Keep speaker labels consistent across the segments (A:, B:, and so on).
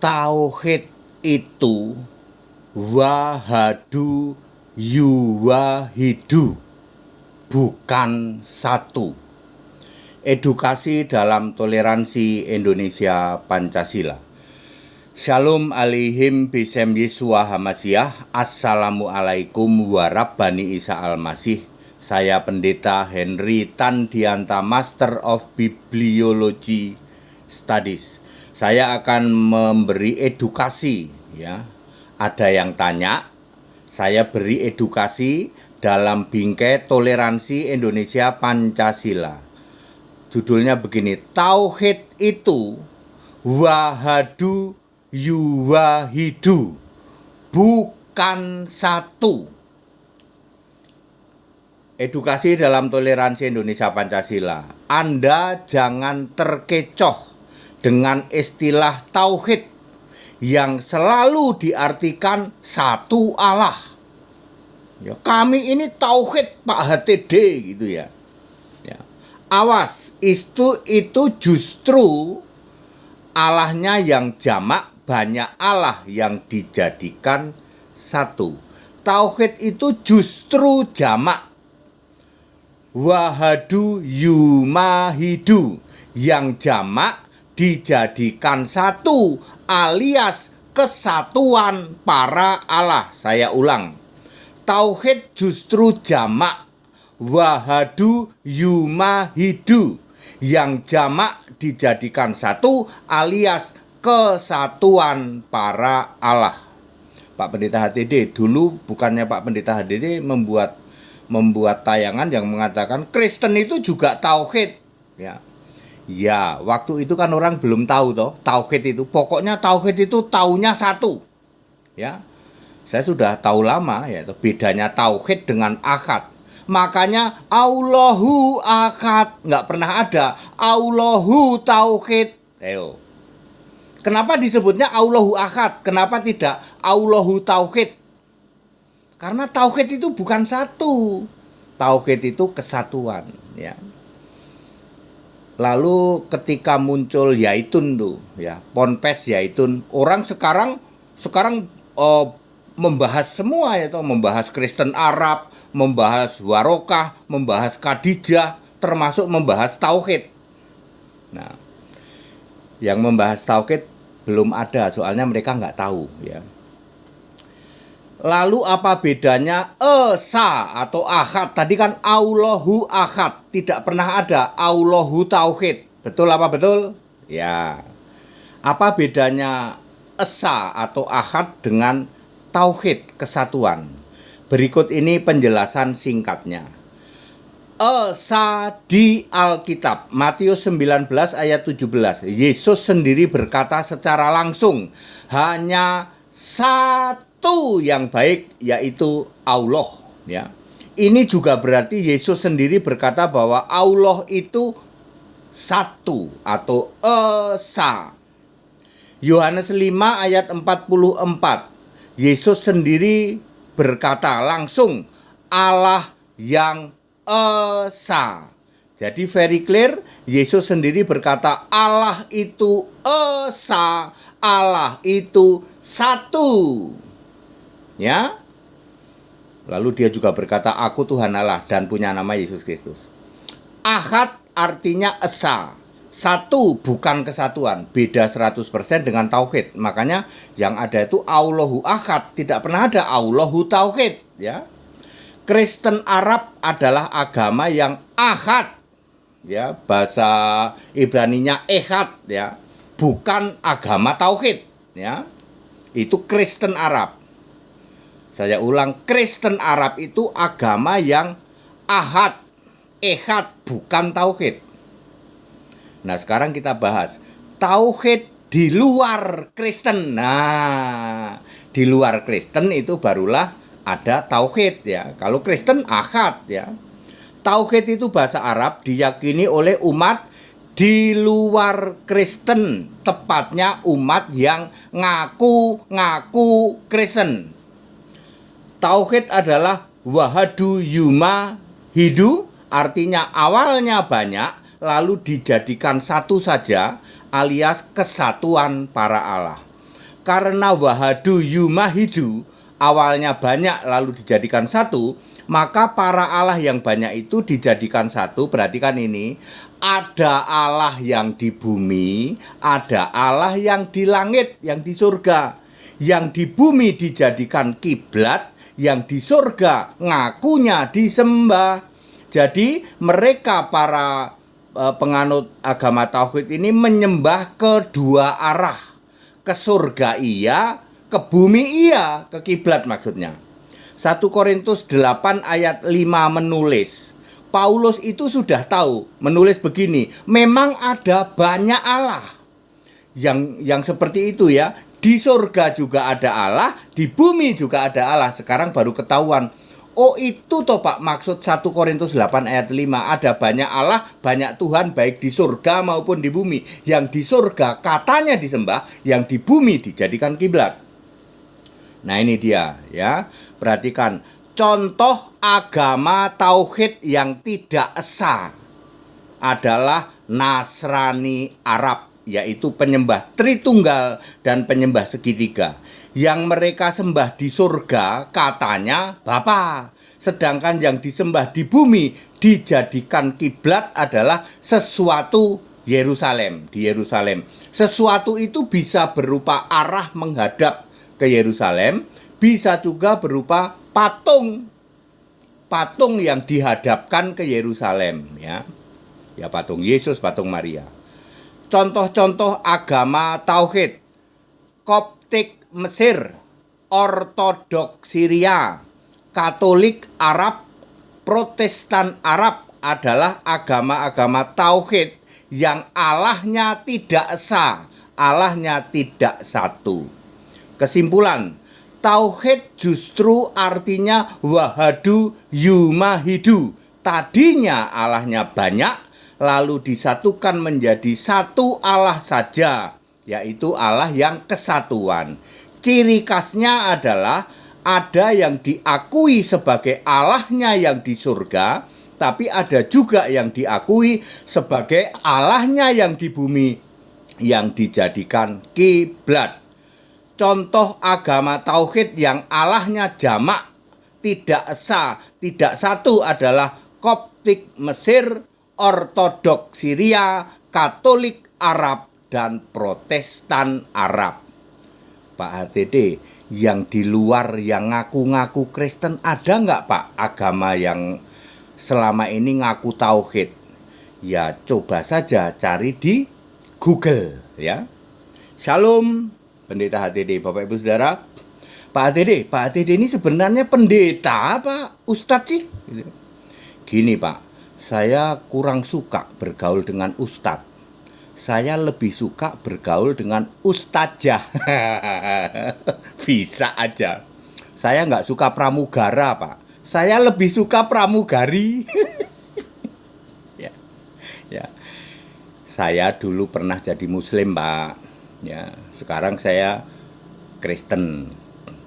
A: Tauhid itu wahadu yuwahidu, bukan satu. Edukasi dalam toleransi Indonesia Pancasila. Shalom alaihim bisem Yesua Hamasiah. Assalamualaikum warahmatullahi Isa Al-Masih. Saya Pendeta Henry Tandianta, Master of Bibliology Studies. Saya akan memberi edukasi, ya. Ada yang tanya, saya beri edukasi dalam bingkai toleransi Indonesia Pancasila. Judulnya begini, Tauhid itu wahadu yuwahidu, bukan satu. Edukasi dalam toleransi Indonesia Pancasila. Anda jangan terkecoh dengan istilah tauhid yang selalu diartikan satu Allah. Ya, kami ini tauhid Pak HTD gitu ya. Ya. Awas, itu justru Allahnya yang jamak, banyak Allah yang dijadikan satu. Tauhid itu justru jamak. Wahadu yumahidu, yang jamak dijadikan satu, alias kesatuan para Allah. Saya ulang, tauhid justru jamak, wahadu yumahidu, yang jamak dijadikan satu, alias kesatuan para Allah. Pak Pendeta HTD dulu, bukannya Pak Pendeta HTD membuat tayangan yang mengatakan Kristen itu juga tauhid, ya. Ya, waktu itu kan orang belum tahu toh tauhid itu. Pokoknya tauhid itu taunya satu. Ya. Saya sudah tahu lama ya, bedanya tauhid dengan akad. Makanya Allahu akad, nggak pernah ada Allahu tauhid. Ayo. Kenapa disebutnya Allahu akad? Kenapa tidak Allahu tauhid? Karena tauhid itu bukan satu. Tauhid itu kesatuan, ya. Lalu ketika muncul Yaitun tuh, ya, Ponpes Yaitun, orang sekarang membahas semua ya, toh, membahas Kristen Arab, membahas Warokah, membahas Khadijah, termasuk membahas tauhid. Nah, yang membahas tauhid belum ada, soalnya mereka nggak tahu, ya. Lalu apa bedanya Esa atau Ahad? Tadi kan Allahu Ahad, tidak pernah ada Allahu Tauhid. Betul apa betul? Ya. Apa bedanya Esa atau Ahad dengan Tauhid, kesatuan? Berikut ini penjelasan singkatnya. Esa di Alkitab, Matius 19 ayat 17. Yesus sendiri berkata secara langsung, hanya satu yang baik, yaitu Allah, ya. Ini juga berarti Yesus sendiri berkata bahwa Allah itu satu atau Esa. Yohanes 5 ayat 44. Yesus sendiri berkata langsung Allah yang Esa. Jadi very clear, Yesus sendiri berkata Allah itu Esa, Allah itu satu. Ya. Lalu dia juga berkata aku Tuhan Allah dan punya nama Yesus Kristus. Ahad artinya esa, satu, bukan kesatuan. Beda 100% dengan tauhid. Makanya yang ada itu Allahu Ahad, tidak pernah ada Allahu Tauhid, ya. Kristen Arab adalah agama yang ahad, ya, bahasa Ibraninya ehad, ya, bukan agama tauhid, ya. Itu Kristen Arab. Saya ulang, Kristen Arab itu agama yang ahad, ehad, bukan tauhid. Nah, sekarang kita bahas tauhid di luar Kristen. Nah, di luar Kristen itu barulah ada tauhid, ya. Kalau Kristen ahad, ya. Tauhid itu bahasa Arab diyakini oleh umat di luar Kristen, tepatnya umat yang ngaku Kristen. Tauhid adalah wahadu yumahidu, artinya awalnya banyak lalu dijadikan satu saja, alias kesatuan para Allah. Karena wahadu yumahidu, awalnya banyak lalu dijadikan satu, maka para Allah yang banyak itu dijadikan satu. Perhatikan ini, ada Allah yang di bumi, ada Allah yang di langit, yang di surga. Yang di bumi dijadikan kiblat, yang di surga ngakunya disembah. Jadi mereka para penganut agama tauhid ini menyembah kedua arah. Ke surga iya, ke bumi iya, ke kiblat maksudnya. 1 Korintus 8 ayat 5 menulis, Paulus itu sudah tahu, menulis begini, memang ada banyak Allah. Yang seperti itu ya, di surga juga ada Allah, di bumi juga ada Allah. Sekarang baru ketahuan. Oh itu toh Pak, maksud 1 Korintus 8 ayat 5, ada banyak Allah, banyak Tuhan baik di surga maupun di bumi. Yang di surga katanya disembah, yang di bumi dijadikan kiblat. Nah ini dia ya, perhatikan contoh agama tauhid yang tidak esa adalah Nasrani Arab, yaitu penyembah Tritunggal dan penyembah segitiga. Yang mereka sembah di surga katanya Bapa, sedangkan yang disembah di bumi dijadikan kiblat adalah sesuatu Yerusalem, di Yerusalem. Sesuatu itu bisa berupa arah menghadap ke Yerusalem, bisa juga berupa patung yang dihadapkan ke Yerusalem ya. Ya patung Yesus, patung Maria. Contoh-contoh agama tauhid: Koptik Mesir, Ortodok Syria, Katolik Arab, Protestan Arab adalah agama-agama tauhid yang Allahnya tidak esa, Allahnya tidak satu. Kesimpulan, tauhid justru artinya wahadu yumahidu. Tadinya Allahnya banyak, lalu disatukan menjadi satu Allah saja, yaitu Allah yang kesatuan. Ciri khasnya adalah ada yang diakui sebagai Allahnya yang di surga, tapi ada juga yang diakui sebagai Allahnya yang di bumi, yang dijadikan kiblat. Contoh agama tauhid yang Allahnya jamak, tidak esa, tidak satu adalah Koptik Mesir, Ortodok Syria, Katolik Arab, dan Protestan Arab. Pak HTD, yang di luar yang ngaku-ngaku Kristen ada nggak Pak agama yang selama ini ngaku tauhid? Ya coba saja cari di Google ya. Shalom Pendeta HTD, Bapak Ibu Saudara. Pak HTD ini sebenarnya pendeta apa ustadz sih? Gini Pak, saya kurang suka bergaul dengan ustadz. Saya lebih suka bergaul dengan ustazah. Bisa aja. Saya nggak suka pramugara Pak. Saya lebih suka pramugari. Ya. Saya dulu pernah jadi muslim Pak. Ya, sekarang saya Kristen.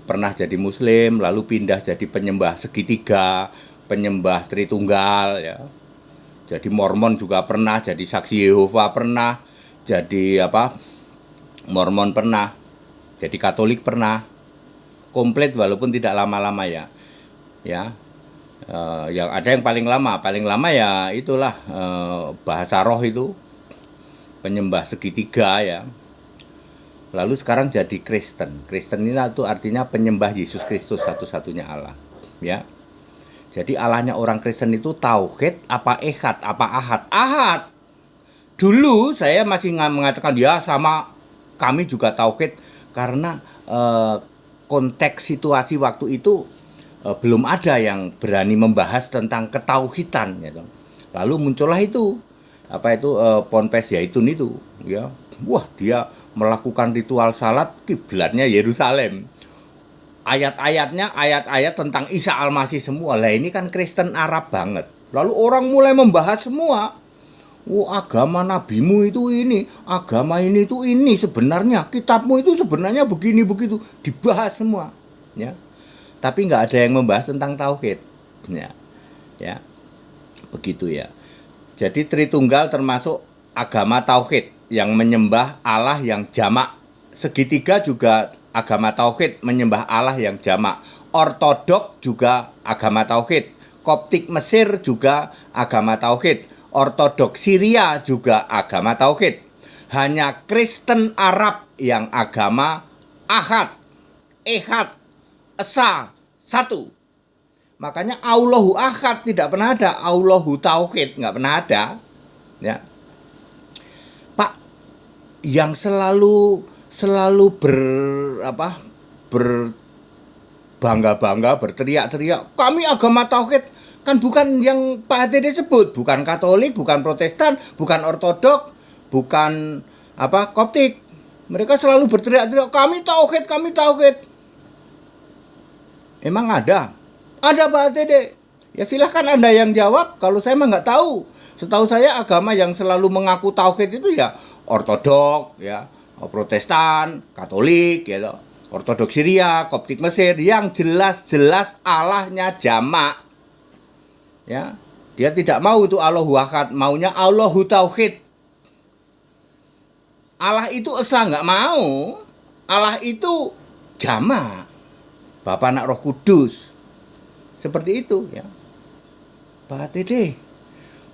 A: Pernah jadi muslim, lalu pindah jadi penyembah segitiga, penyembah Tritunggal ya. Jadi Mormon juga pernah, jadi saksi Yehova pernah, jadi Mormon pernah, jadi Katolik pernah, komplit walaupun tidak lama-lama ya. Yang ada yang paling lama ya itulah bahasa roh itu, penyembah segitiga ya. Lalu sekarang jadi Kristen. Kristen ini itu artinya penyembah Yesus Kristus satu-satunya Allah ya. Jadi Allahnya orang Kristen itu tauhid apa ehad apa ahad? Ahad. Dulu saya masih mengatakan ya sama kami juga tauhid karena konteks situasi waktu itu belum ada yang berani membahas tentang ketauhidan gitu. Lalu muncullah itu Ponpes Zaitun itu ya. Wah, dia melakukan ritual salat kiblatnya Yerusalem. Ayat-ayat tentang Isa Al-Masih semua. Lah ini kan Kristen Arab banget. Lalu orang mulai membahas semua. Agama nabimu itu ini, agama ini itu ini sebenarnya, kitabmu itu sebenarnya begini begitu, dibahas semua. Ya. Tapi nggak ada yang membahas tentang tauhid. Ya. Begitu ya. Jadi Tritunggal termasuk agama tauhid yang menyembah Allah yang jamak segitiga juga agama tauhid, menyembah Allah yang jamak. Ortodok juga agama tauhid. Koptik Mesir juga agama tauhid. Ortodok Syria juga agama tauhid. Hanya Kristen Arab yang agama Ahad, Ehad, Esa, satu. Makanya Allahu Ahad tidak pernah ada, Allahu Tauhid nggak pernah ada. Ya, Pak, yang selalu berbangga-bangga, berteriak-teriak, kami agama Tauhid, kan bukan yang Pak HTD sebut, bukan Katolik, bukan Protestan, bukan Ortodok, bukan Koptik. Mereka selalu berteriak-teriak, kami Tauhid, kami Tauhid. Emang ada? Ada Pak HTD. Ya silahkan Anda yang jawab. Kalau saya mah nggak tahu. Setahu saya agama yang selalu mengaku tauhid itu ya Ortodok, ya Protestan, Katolik, ya Ortodok Syria, Koptik Mesir, yang jelas-jelas Allahnya jamak. Ya, dia tidak mau itu Allahu Ahad, maunya Allahu Tauhid. Allah itu esa, nggak mau. Allah itu jamak. Bapa, Anak, Roh Kudus. Seperti itu ya. Pak HTD,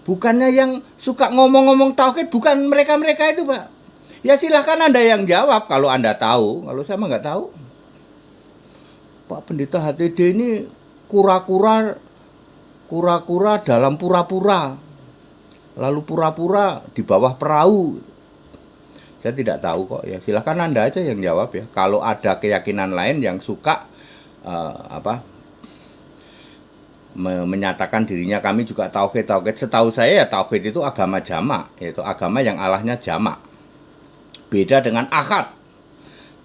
A: bukannya yang suka ngomong-ngomong tauhid, bukan mereka-mereka itu, Pak. Ya silahkan Anda yang jawab kalau Anda tahu. Kalau saya mah nggak tahu. Pak Pendeta HTD ini kura-kura dalam pura-pura. Lalu pura-pura di bawah perahu. Saya tidak tahu kok. Ya silahkan Anda aja yang jawab ya. Kalau ada keyakinan lain yang suka menyatakan dirinya kami juga tauhid. Setahu saya ya tauhid itu agama jamak, yaitu agama yang Allahnya jamak. Beda dengan ahad.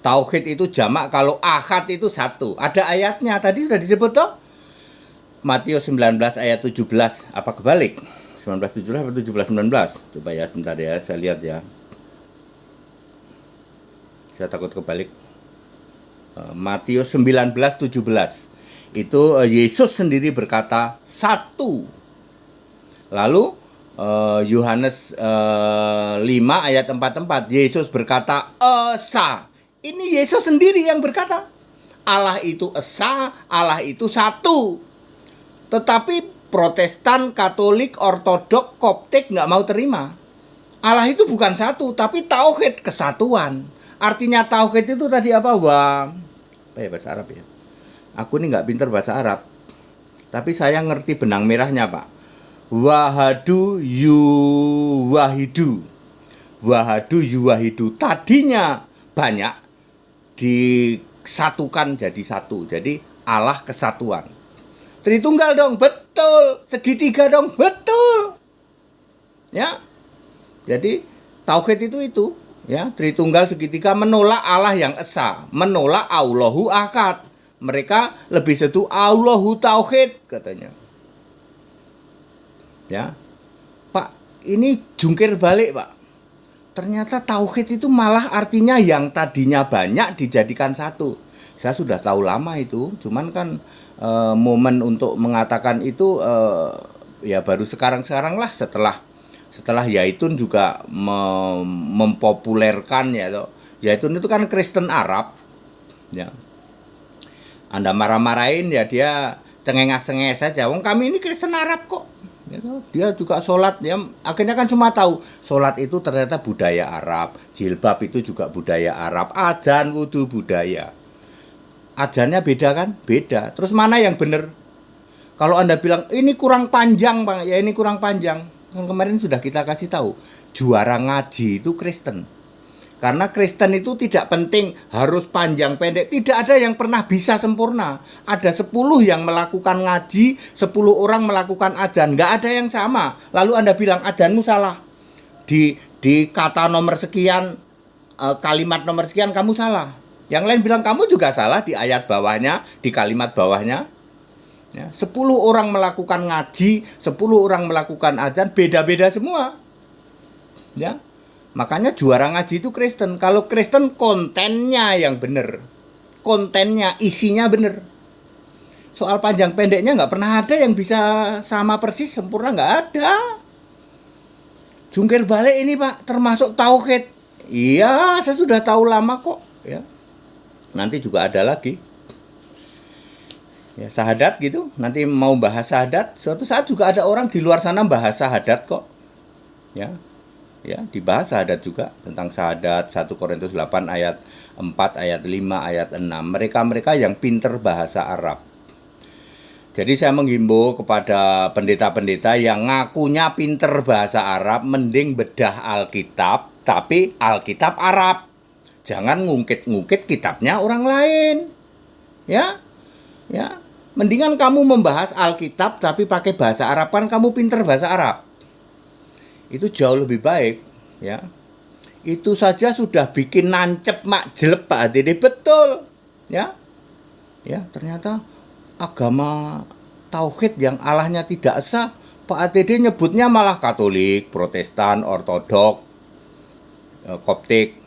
A: Tauhid itu jamak, kalau ahad itu satu. Ada ayatnya, tadi sudah disebut toh. Matius 19 ayat 17, apa kebalik? 19:17 atau 17:19? Coba ya sebentar ya, saya lihat ya. Saya takut kebalik. Matius 19:17. Itu Yesus sendiri berkata satu. Lalu Yohanes 5 ayat 44, Yesus berkata esa. Ini Yesus sendiri yang berkata. Allah itu esa, Allah itu satu. Tetapi Protestan, Katolik, Ortodok, Koptik nggak mau terima. Allah itu bukan satu, tapi tauhid, kesatuan. Artinya tauhid itu tadi apa? Apa ya bahasa Arab ya? Aku ini nggak pinter bahasa Arab, tapi saya ngerti benang merahnya, Pak. Wahadu yuwahidu. Wahadu yuwahidu. Tadinya banyak, disatukan jadi satu. Jadi Allah kesatuan. Tritunggal dong, betul. Segitiga dong, betul. Ya. Jadi tauhid itu ya, Tritunggal segitiga menolak Allah yang esa, menolak Allahu Ahad. Mereka lebih setuju Allahu Tauhid katanya. Ya. Pak, ini jungkir balik, Pak. Ternyata tauhid itu malah artinya yang tadinya banyak dijadikan satu. Saya sudah tahu lama itu, cuman kan momen untuk mengatakan itu ya baru sekarang lah, setelah Yaitun juga mempopulerkan ya toh. Yaitun itu kan Kristen Arab. Ya. Anda marah-marahin ya dia cengengah-cengeh saja. Wong kami ini Kristen Arab kok. Dia juga sholat, ya akhirnya kan semua tahu sholat itu ternyata budaya Arab, jilbab itu juga budaya Arab, adzan wudu budaya. Adzannya beda kan? Beda. Terus mana yang benar? Kalau Anda bilang ini kurang panjang, Bang, ya ini kurang panjang. Kan kemarin sudah kita kasih tahu, juara ngaji itu Kristen. Karena Kristen itu tidak penting harus panjang pendek, tidak ada yang pernah bisa sempurna. Ada 10 yang melakukan ngaji, 10 orang melakukan adzan, nggak ada yang sama. Lalu Anda bilang adzanmu salah. Di kata nomor sekian, kalimat nomor sekian kamu salah. Yang lain bilang kamu juga salah di ayat bawahnya, di kalimat bawahnya. Ya, 10 orang melakukan ngaji, 10 orang melakukan adzan, beda-beda semua. Ya. Makanya juara ngaji itu Kristen. Kalau Kristen kontennya yang benar, kontennya, isinya benar. Soal panjang pendeknya nggak pernah ada yang bisa sama persis sempurna, nggak ada. Jungkir balik ini, Pak, termasuk tauhid. Iya, saya sudah tahu lama kok, ya. Nanti juga ada lagi. Ya, syahadat gitu. Nanti mau bahas syahadat, suatu saat juga ada orang di luar sana bahas syahadat kok. Ya. Ya, dibahas syahadat juga tentang syahadat 1 Korintus 8 ayat 4, ayat 5, ayat 6. Mereka-mereka yang pinter bahasa Arab. Jadi saya menghimbau kepada pendeta-pendeta yang ngakunya pinter bahasa Arab, mending bedah Alkitab, tapi Alkitab Arab. Jangan ngungkit-ngungkit kitabnya orang lain. Ya. Ya. Mendingan kamu membahas Alkitab tapi pakai bahasa Arab, kan kamu pinter bahasa Arab. Itu jauh lebih baik, ya. Itu saja sudah bikin nancep mak jelek Pak Dede, betul, ya. Ya, ternyata agama tauhid yang Allahnya tidak esa, Pak Dede nyebutnya malah Katolik, Protestan, Ortodok, Koptik.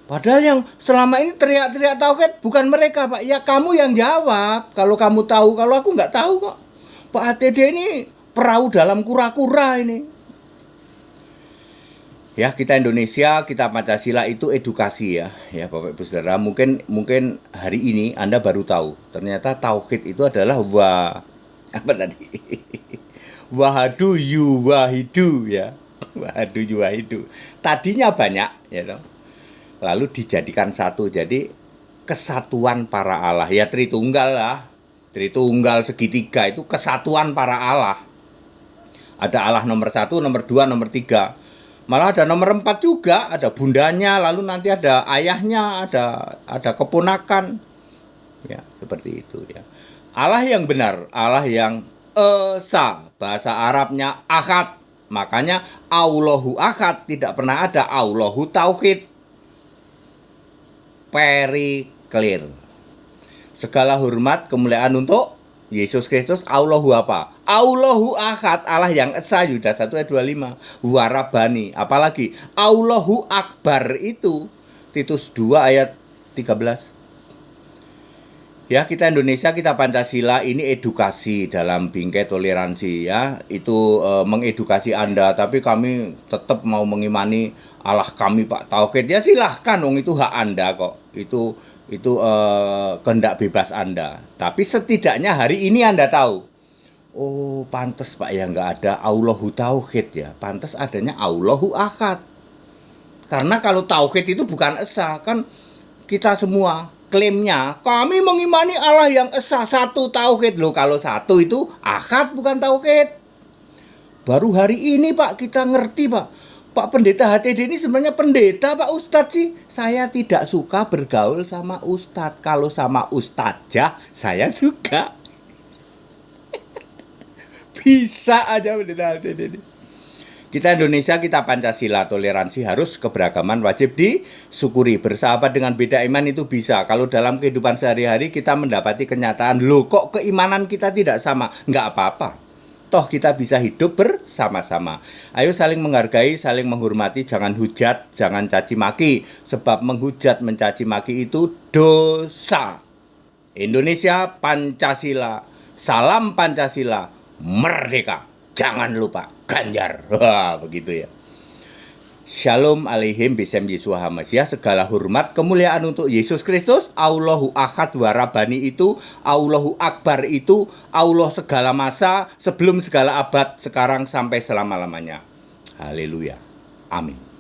A: Padahal yang selama ini teriak-teriak tauhid bukan mereka, Pak. Ya kamu yang jawab. Kalau kamu tahu, kalau aku nggak tahu kok. Pak Dede ini perahu dalam kura-kura ini. Ya, kita Indonesia, kita Pancasila itu edukasi ya. Ya, Bapak Ibu Saudara, mungkin hari ini Anda baru tahu. Ternyata tauhid itu adalah apa tadi? Wahadu yuwahidu ya. Wahadu yuwahidu. Tadinya banyak ya toh. Lalu dijadikan satu. Jadi kesatuan para Allah. Ya Tritunggal lah. Tritunggal segitiga itu kesatuan para Allah. Ada Allah nomor 1, nomor 2, nomor 3. Malah ada nomor 4 juga, ada bundanya, lalu nanti ada ayahnya, ada keponakan. Ya, seperti itu ya. Allah yang benar, Allah yang esa, bahasa Arabnya ahad. Makanya Allahu ahad, tidak pernah ada Allahu tauhid. Very clear. Segala hormat kemuliaan untuk Yesus Kristus. Allahu apa? Allahu ahad, Allah yang esa, Yudas 1 ayat 25. Warabani, apalagi Allahu akbar itu Titus 2 ayat 13. Ya, kita Indonesia, kita Pancasila ini edukasi dalam bingkai toleransi ya. Itu mengedukasi Anda, tapi kami tetap mau mengimani Allah kami Pak Tauhid. Ya silahkan dong, itu hak Anda kok. Itu kehendak bebas Anda. Tapi setidaknya hari ini Anda tahu. Oh, pantas Pak ya nggak ada Allahu Tauhid ya. Pantas adanya Allahu Ahad. Karena kalau Tauhid itu bukan esa, kan kita semua klaimnya kami mengimani Allah yang esa, satu Tauhid. Loh, kalau satu itu Ahad bukan Tauhid. Baru hari ini Pak kita ngerti Pak. Pak Pendeta HTD ini sebenarnya pendeta Pak Ustadz sih. Saya tidak suka bergaul sama Ustadz. Kalau sama Ustadzah saya suka. Bisa aja Pendeta HTD ini. Kita Indonesia, kita Pancasila, toleransi harus, keberagaman wajib disyukuri. Bersahabat dengan beda iman itu bisa. Kalau dalam kehidupan sehari-hari kita mendapati kenyataan, loh kok keimanan kita tidak sama? Nggak apa-apa. Toh kita bisa hidup bersama-sama. Ayo saling menghargai, saling menghormati, jangan hujat, jangan caci maki. Sebab menghujat, mencaci maki itu dosa. Indonesia, Pancasila, salam Pancasila, merdeka. Jangan lupa Ganjar. Wah, begitu ya. Shalom alaihim bisem Yeshua HaMashiach. Segala hormat kemuliaan untuk Yesus Kristus. Allahu Ahad warabani itu, Allahu Akbar itu, Allah segala masa, sebelum segala abad, sekarang sampai selama-lamanya. Haleluya. Amin.